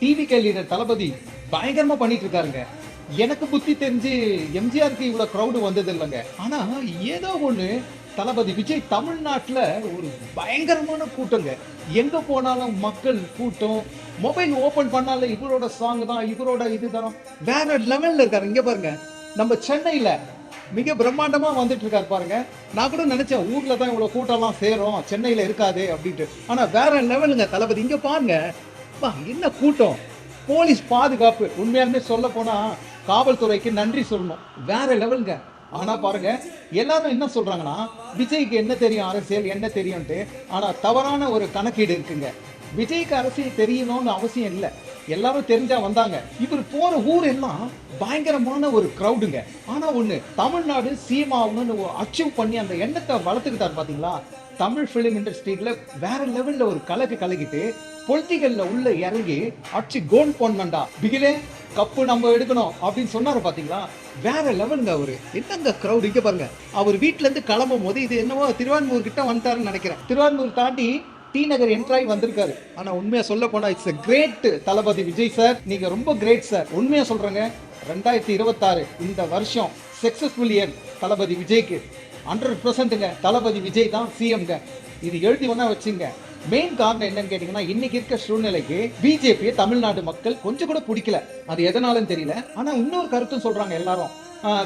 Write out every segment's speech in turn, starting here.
TVK leader தளபதி பயங்கரமா பண்ணிட்டு இருக்காருங்க. எனக்கு புத்தி தெரிஞ்சு எம்ஜிஆருக்கு இவ்வளவு கிரௌடு வந்தது இல்லைங்க. ஆனா ஏதோ ஒண்ணு தளபதி விஜய் தமிழ்நாட்டுல ஒரு பயங்கரமான கூட்டங்க. எங்க போனாலும் மக்கள் கூட்டம். மொபைல் ஓபன் பண்ணால இவரோட சாங் தான், இவரோட இதுதான். வேற லெவல்ல இருக்காரு. இங்க பாருங்க, நம்ம சென்னையில மிக பிரம்மாண்டமா வந்துட்டு இருக்காரு பாருங்க. நான் கூட நினைச்சேன் ஊர்ல தான் இவ்வளவு கூட்டம்லாம் சேரும், சென்னையில இருக்காது அப்படின்ட்டு. ஆனா வேற லெவலுங்க தளபதி. இங்க பாருங்க, என்ன கூட்டம், போலீஸ் பாதுகாப்பு. உண்மையாலுமே சொல்ல போனா காவல்துறைக்கு நன்றி சொல்லணும். வேற லெவலுங்க. ஆனா பாருங்க, எல்லாரும் என்ன சொல்றாங்கன்னா விஜய்க்கு என்ன தெரியும் அரசியல், என்ன தெரியும்ட்டு. ஆனா தவறான ஒரு கணக்கீடு இருக்குங்க. விஜய்க்கு அரசியல் தெரியணும்னு அவசியம் இல்லை, எல்லாரும் தெரிஞ்சா வந்தாங்க. இவர் போற ஊர் எல்லாம் பயங்கரமான ஒரு கிரௌடுங்க. ஆனா ஒண்ணு, தமிழ்நாடு சீமாவுன்னு அச்சீவ் பண்ணி அந்த எண்ணத்தை வளர்த்துக்கிட்டாரு பாத்தீங்களா. தமிழ் பிலிம் இண்டஸ்ட்ரியில வேற லெவல்ல ஒரு கலக்கிட்டு பொலிட்டிக்கல்ல உள்ள இறங்கி அச்சு கோல் பண்ணண்டா பிகிலே கப்பு நம்ம எடுக்கணும் அப்படின்னு சொன்னாரு பாத்தீங்களா. வேற லெவலுங்க அவரு. என்னங்க கிரௌட். இங்க பாருங்க, அவர் வீட்டுல இருந்து கிளம்பும் போது இது என்னவோ திருவான்மூர் கிட்ட வந்துட்டாருன்னு நினைக்கிறேன். திருவான்மூர் தாண்டி டி நகர் என்ட்ராய் வந்திருக்காரு. ஆனா உண்மையா சொல்ல போனா it's a great Thalapathy Vijay sir. நீங்க ரொம்ப கிரேட் சார். உண்மையா சொல்றேங்க. 2026 இந்த வருஷம் சக்சஸ்ஃபுல் இயர் தளபதி விஜய்க்கு. 100%ங்க தளபதி விஜய் தான் சிஎம்ங்க. இது எழுதி வேணா வச்சுங்க. மெயின் காரணம் என்னன்னு கேட்டீங்கன்னா, இன்னைக்கு இருக்க சூழ்நிலைக்கு பிஜேபி தமிழ்நாடு மக்கள் கொஞ்சம் கூட பிடிக்கல. அது எதனாலும் தெரியல. ஆனா இன்னொரு கருத்தும் சொல்றாங்க எல்லாரும்,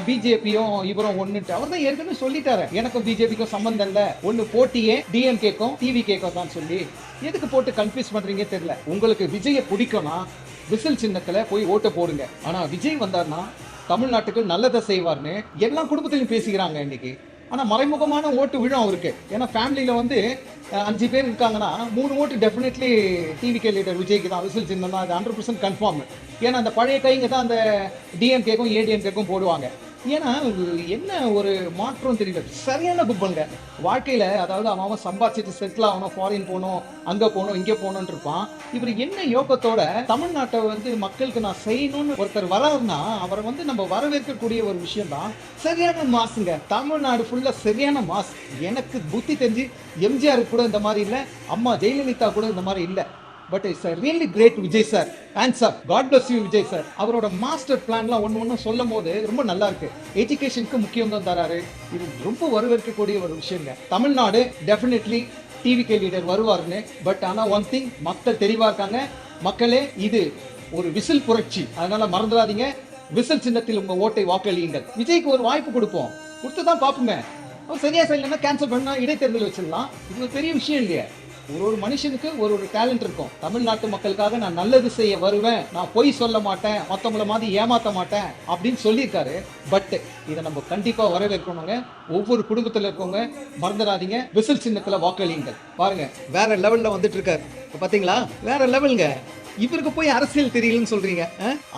பிஜேபியும் இவரும் ஒண்ணுட்டு. அவர் தான் ஏற்கனவே சொல்லிட்டாரு, எனக்கும் பிஜேபிக்கும் சம்பந்தம் இல்ல, ஒண்ணு போட்டியே டிஎம்கேக்கும் டிவிகேக்கும் தான் சொல்லி. எதுக்கு போட்டு கன்ஃபியூஸ் பண்றீங்க தெரியல. உங்களுக்கு விஜயை பிடிக்கும்னா விசில் சின்னத்துல போய் ஓட்டு போடுங்க. ஆனா விஜய் வந்தார்னா தமிழ்நாட்டுக்கு நல்லதை செய்வார்னு எல்லா குடும்பத்திலையும் பேசிக்கிறாங்க இன்னைக்கு. ஆனா மறைமுகமான ஓட்டு விழும் அவருக்கு. ஏன்னா ஃபேமிலியில வந்து 5 பேர் இருக்காங்கன்னா 3 ஓட்டு டெஃபினெட்லி டிவிகே லீடர் விஜய்க்கு தான். விசில் சின்னம் தான், அது 100% கன்ஃபார்ம். ஏன்னா அந்த பழைய கைங்க தான் அந்த டிஎம்கேக்கும் ஏடிஎம்கேக்கும் போடுவாங்க. ஏன்னா என்ன ஒரு மாற்றம் தெரியல. சரியான குப்பங்க வாழ்க்கையில. அதாவது அவன் சம்பாதிச்சுட்டு செட்டில் ஆகணும், ஃபாரின் போகணும், அங்க போகணும், இங்க போகணும்னு இருப்பான். இவர் என்ன யோகத்தோட தமிழ்நாட்டை வந்து மக்களுக்கு நான் செய்யணும்னு ஒருத்தர் வராருன்னா அவரை வந்து நம்ம வரவேற்கக்கூடிய ஒரு விஷயம் தான். சரியான மாசுங்க. தமிழ்நாடு ஃபுல்லா சரியான மாஸ். எனக்கு புத்தி தெரிஞ்சு எம்ஜிஆர் கூட இந்த மாதிரி இல்லை, அம்மா ஜெயலலிதா கூட இந்த மாதிரி இல்லை. But it's a really great Vijay sir. Hands up. God bless you Vijay sir. அவரோட மாஸ்டர் பிளான்லாம் ஒன்று சொல்லும் போது ரொம்ப நல்லா இருக்கு. எஜுகேஷனுக்கு முக்கியம் தான் தராரு. இது ரொம்ப வரவேற்கக்கூடிய ஒரு விஷயங்க. தமிழ்நாடு டெஃபினெட்லி டிவிகே லீடர் வருவாருன்னு. பட் ஆனா ஒன் திங், மக்கள் தெளிவா இருக்காங்க. மக்களே, இது ஒரு விசில் புரட்சி. அதனால மறந்துடாதீங்க, விசில் சின்னத்தில் உங்க ஓட்டை வாக்களியுங்கள். விஜய்க்கு ஒரு வாய்ப்பு கொடுப்போம், கொடுத்து தான் பார்ப்போமே. அவர் சரியா செய்யலன்னா கேன்சல் பண்ணா இடைத்தேர்தல் வச்சிடலாம். இது ஒரு பெரிய விஷயம் இல்லையா. ஒரு மனுஷனுக்கு ஒரு டேலண்ட் இருக்கும். தமிழ்நாட்டு மக்களுக்காக நான் நல்லது செய்ய வருவேன், நான் பொய் சொல்ல மாட்டேன், மற்றவங்கள மாதிரி ஏமாற்ற மாட்டேன் அப்படின்னு சொல்லியிருக்காரு. பட் இதை நம்ம கண்டிப்பா வரவேற்கணுங்க. ஒவ்வொரு குடும்பத்தில் இருக்கவங்க மறந்துடாதீங்க, விசில் சின்னத்துல வாக்களியுங்கள். பாருங்க, வேற லெவல்ல வந்துட்டு இருக்காரு பாத்தீங்களா. வேற லெவலுங்க. இவருக்கு போய் அரசியல் தெரியலன்னு சொல்றீங்க.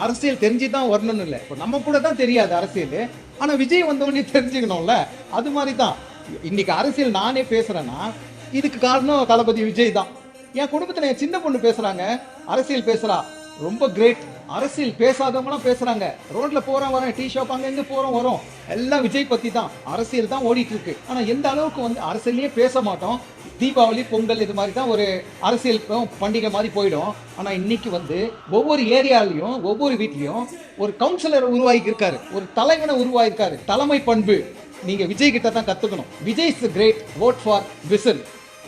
அரசியல் தெரிஞ்சுதான் வரணும்னு இல்லை. இப்போ நம்ம கூட தான் தெரியாது அரசியல். ஆனா விஜய் வந்தவொடனே தெரிஞ்சுக்கணும்ல. அது மாதிரி தான் இன்னைக்கு அரசியல் நானே பேசுறேன்னா இதுக்கு காரணம் தளபதி விஜய் தான். என் குடும்பத்துல என் சின்ன பொண்ணு பேசுறாங்க, அரசியல் பேசுறா. ரொம்ப கிரேட். அரசியல் பேசாதவங்களாம் பேசுறாங்க. ரோட்ல போறோம் வரேன், டீ ஷாப் அங்க எங்க போறோம் வரோம், எல்லாம் விஜய் பத்தி தான். அரசியல் தான் ஓடிட்டு இருக்கு. ஆனா எந்த அளவுக்கு வந்து அரசியலே பேச மாட்டோம். தீபாவளி, பொங்கல் இது மாதிரி தான் ஒரு அரசியல் பண்டிகை மாதிரி போயிடும். ஆனா இன்னைக்கு வந்து ஒவ்வொரு ஏரியாலையும் ஒவ்வொரு வீட்லயும் ஒரு கவுன்சிலர் உருவாகி இருக்காரு, ஒரு தலைவனை உருவாயிருக்காரு. தலைமை பண்பு நீங்க விஜய் கிட்ட தான் கத்துக்கணும். Vijay is great. Vote for whistle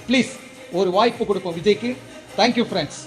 please. ஒரு வாய்ப்பு கொடுப்போம் விஜய்க்கு. Thank you friends.